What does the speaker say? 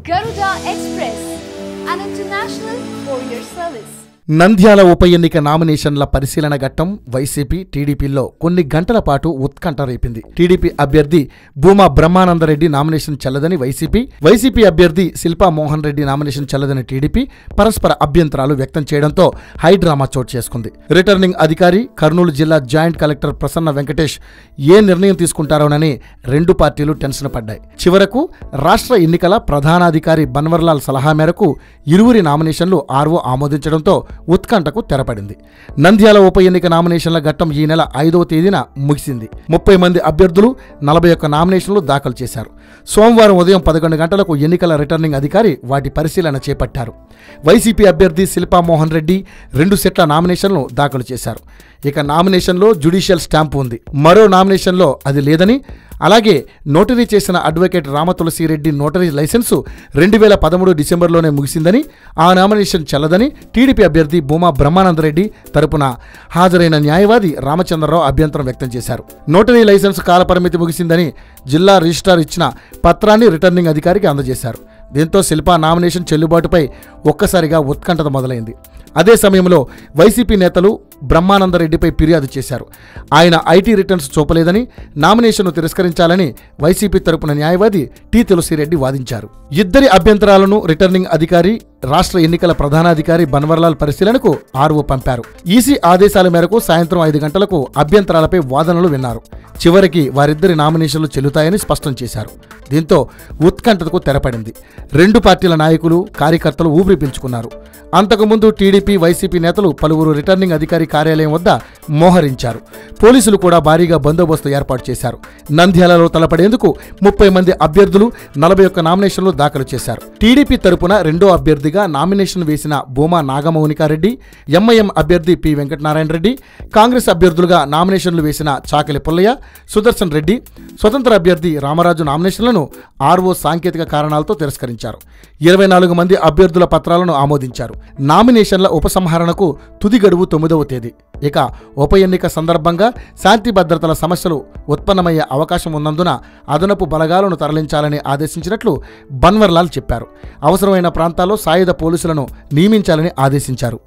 Garuda Express, an international courier service. Nandyal ఉప ఎన్నిక నామినేషన్ల పరిశీలన ఘట్టం వైసీపీ టీడీపీలో కొన్ని గంటల పాటు ఉత్కంఠ రేపింది. టీడీపీ అభ్యర్థి భూమా బ్రహ్మానందరెడ్డి నామినేషన్ చెల్లదని వైసీపీ అభ్యర్థి శిల్పా మోహన్ రెడ్డి నామినేషన్ చెల్లదని టీడీపీ పరస్పర అభ్యంతరాలు వ్యక్తం చేయడంతో హైడ్రామా చోటు చేసుకుంది. రిటర్నింగ్ అధికారి కర్నూలు జిల్లా జాయింట్ కలెక్టర్ ప్రసన్న వెంకటేష్ ఏ నిర్ణయం తీసుకుంటారోనని రెండు పార్టీలు టెన్షన్ పడ్డాయి. చివరకు రాష్ట్ర ఎన్నికల ప్రధానాధికారి బన్వర్లాల్ సలహా మేరకు ఇరువురి నామినేషన్లు ఆర్ఓ ఆమోదించడంతో ఉత్కంఠకు తెరపడింది. నంద్యాల ఉప ఎన్నిక నామినేషన్ల ఘట్టం ఈ నెల 5వ తేదీన ముగిసింది. 30 మంది అభ్యర్థులు 41 నామినేషన్లు దాఖలు చేశారు. సోమవారం ఉదయం 11 గంటలకు ఎన్నికల రిటర్నింగ్ అధికారి వాటి పరిశీలన చేపట్టారు. వైసీపీ అభ్యర్థి శిల్పా మోహన్ రెడ్డి 2 సెట్ల నామినేషన్లు దాఖలు చేశారు. ఇక నామినేషన్లో జ్యుడిషియల్ స్టాంపు ఉంది. మరో నామినేషన్లో అది లేదని, అలాగే నోటరీ చేసిన అడ్వకేట్ రామతులసిరెడ్డి నోటరీ లైసెన్సు 2013 డిసెంబర్లోనే ముగిసిందని, ఆ నామినేషన్ చెల్లదని టీడీపీ అభ్యర్థి భూమా బ్రహ్మానందరెడ్డి తరపున హాజరైన న్యాయవాది రామచంద్రరావు అభ్యంతరం వ్యక్తం చేశారు. నోటరీ లైసెన్సు కాలపరిమితి ముగిసిందని జిల్లా రిజిస్ట్రార్ ఇచ్చిన పత్రాన్ని రిటర్నింగ్ అధికారికి అందజేశారు. దీంతో శిల్పా నామినేషన్ చెల్లుబాటుపై ఒక్కసారిగా ఉత్కంఠత మొదలైంది. అదే సమయంలో వైసీపీ నేతలు బ్రహ్మానందరెడ్డిపై ఫిర్యాదు చేశారు. ఆయన ఐటీ రిటర్న్స్ చూపలేదని, నామినేషన్ను తిరస్కరించాలని వైసీపీ తరపున న్యాయవాది టి తులసిరెడ్డి వాదించారు. ఇద్దరి అభ్యంతరాలను రిటర్నింగ్ అధికారి, రాష్ట్ర ఎన్నికల ప్రధానాధికారి బన్వర్లాల్ పరిశీలనకు ఆర్ఓ పంపారు. ఈసీ ఆదేశాల మేరకు సాయంత్రం 5 గంటలకు అభ్యంతరాలపై వాదనలు విన్నారు. చివరికి వారిద్దరి నామినేషన్లు చెల్లుతాయని స్పష్టం చేశారు. దీంతో ఉత్కంఠతకు తెరపడింది. రెండు పార్టీల నాయకులు, కార్యకర్తలు ఊపిరి పీల్చుకున్నారు. అంతకుముందు టీడీపీ, వైసీపీ నేతలు పలువురు రిటర్నింగ్ అధికారి కార్యాలయం వద్ద మోహరించారు. పోలీసులు కూడా భారీగా బందోబస్తు ఏర్పాటు చేశారు. నంద్యాలలో తలపడేందుకు 30 మంది అభ్యర్థులు 41 నామినేషన్లు దాఖలు చేశారు. టీడీపీ తరపున రెండో అభ్యర్థిగా నామినేషన్ వేసిన భూమా నాగమౌనికారెడ్డి, ఎంఐఎం అభ్యర్థి పి వెంకటనారాయణ రెడ్డి, కాంగ్రెస్ అభ్యర్థులుగా నామినేషన్లు వేసిన చాకలి పుల్లయ్య, సుదర్శన్ రెడ్డి, స్వతంత్ర అభ్యర్థి రామరాజు నామినేషన్లను ఆర్ఓ సాంకేతిక కారణాలతో తిరస్కరించారు. 24 మంది అభ్యర్థుల పత్రాలను ఆమోదించారు. నామినేషన్ల ఉపసంహరణకు తుది గడువు 9వ తేదీ. ఇక ఉప ఎన్నిక సందర్భంగా శాంతి భద్రతల సమస్యలు ఉత్పన్నమయ్యే అవకాశం ఉన్నందున అదనపు బలగాలను తరలించాలని ఆదేశించినట్లు బన్వర్లాల్ చెప్పారు. అవసరమైన ప్రాంతాల్లో సాయుధ పోలీసులను నియమించాలని ఆదేశించారు.